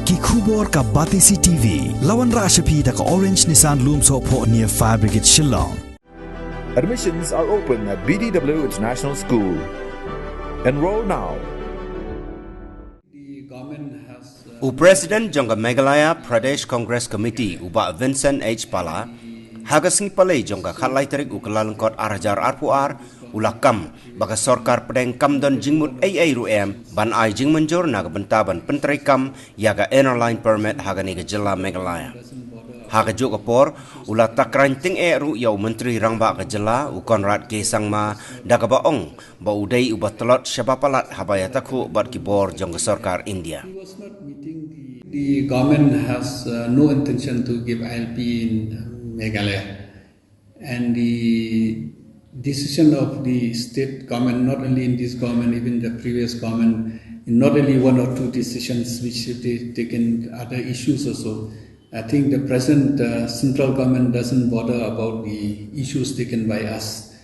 Ki khubor ka Batisi TV, lawan Rashapi da ka Orange Nissan Lumso po near Fire Brigade Shillong. Admissions are open at BDW International School. Enroll now. President Jongga Meghalaya Pradesh Congress Committee Uba Vincent H. Pala Hagasni Palay Jongga Khalai Terik Ukalalangkot Arajar Arpuar Ulakam Baga Sorkar Pedeng Kamdon Jingmut AA Ruem Ban Ai Jingmanjur Naga Bentaban Pentrikam Yaga Airline Permit Haganiga Jilla Meghalaya Haga juga por ulah takranting ru yau menteri rangba ke jela u Konrad K Sangma daga baong ba udai ubat telot syabapalat habaya takhu bat kibor jongga sarkar India. The government has no intention to give ILP in Meghalaya, and the decision of the state government, not only in this government, even the previous government, not only one or two decisions which they taken other issues also. I think the present central government doesn't bother about the issues taken by us.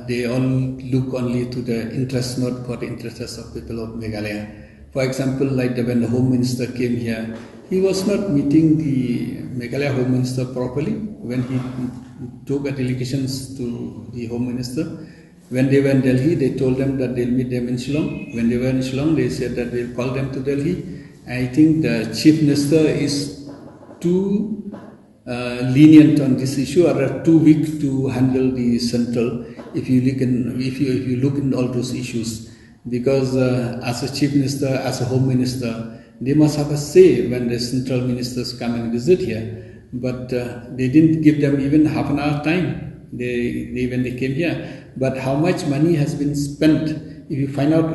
They all look only to the interest, not for the interests of people of Meghalaya. For example, like when the Home Minister came here, he was not meeting the Meghalaya Home Minister properly when he took a delegations to the Home Minister. When they were in Delhi, they told them that they'll meet them in Shillong. When they were in Shillong, they said that they'll call them to Delhi. I think the Chief Minister is too lenient on this issue, or too weak to handle the central. If you look in all those issues, because as a chief minister, as a home minister, they must have a say when the central ministers come and visit here. But they didn't give them even half an hour time. When they came here. But how much money has been spent? If you find out,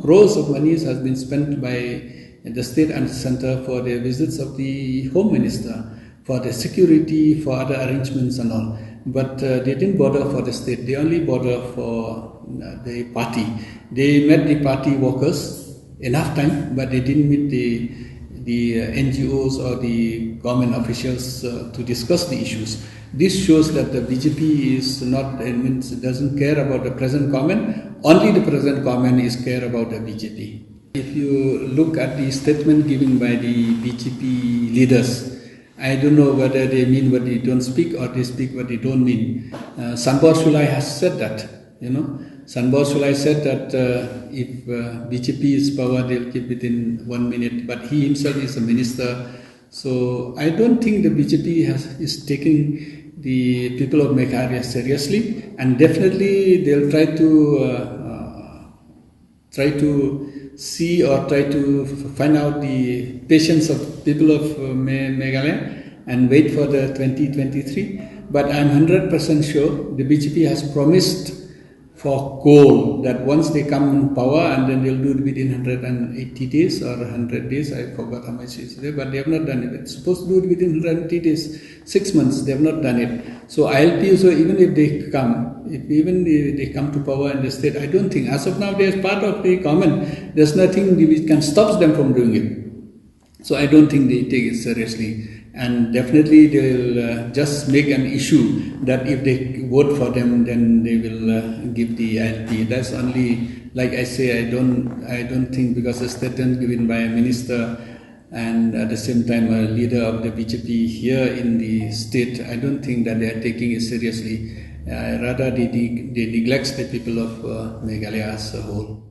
crores of money has been spent by the state and center for the visits of the Home Minister, for the security, for other arrangements and all. But they didn't bother for the state, they only bother for the party. They met the party workers enough time, but they didn't meet the NGOs or the government officials to discuss the issues. This shows that the BJP is not, doesn't care about the present government, only the present government is care about the BJP. If you look at the statement given by the BJP leaders, I don't know whether they mean what they don't speak or they speak what they don't mean. Sanbor Sulai has said that, Sanbor Sulai said that if BJP is power, they'll keep it in 1 minute, but he himself is a minister. So I don't think the BJP is taking the people of Meghalaya seriously, and definitely they'll try to see or try to find out the patience of people of Meghalaya and wait for the 2023. But I'm 100% sure the BJP has promised for coal that once they come in power, and then they'll do it within 180 days or 100 days, I forgot how much is there, but they have not done it. It's supposed to do it within 180 days, 6 months, they have not done it. So ILP, so even if they come, they come to power in the state, I don't think, as of now they are part of the government, there's nothing which can stop them from doing it. So I don't think they take it seriously. And definitely they'll just make an issue that if they vote for them, then they will give the ILP. That's only, like I say, I don't think, because the statement given by a minister and at the same time a leader of the BJP here in the state, I don't think that they are taking it seriously. Rather they neglect the people of Meghalaya as a whole.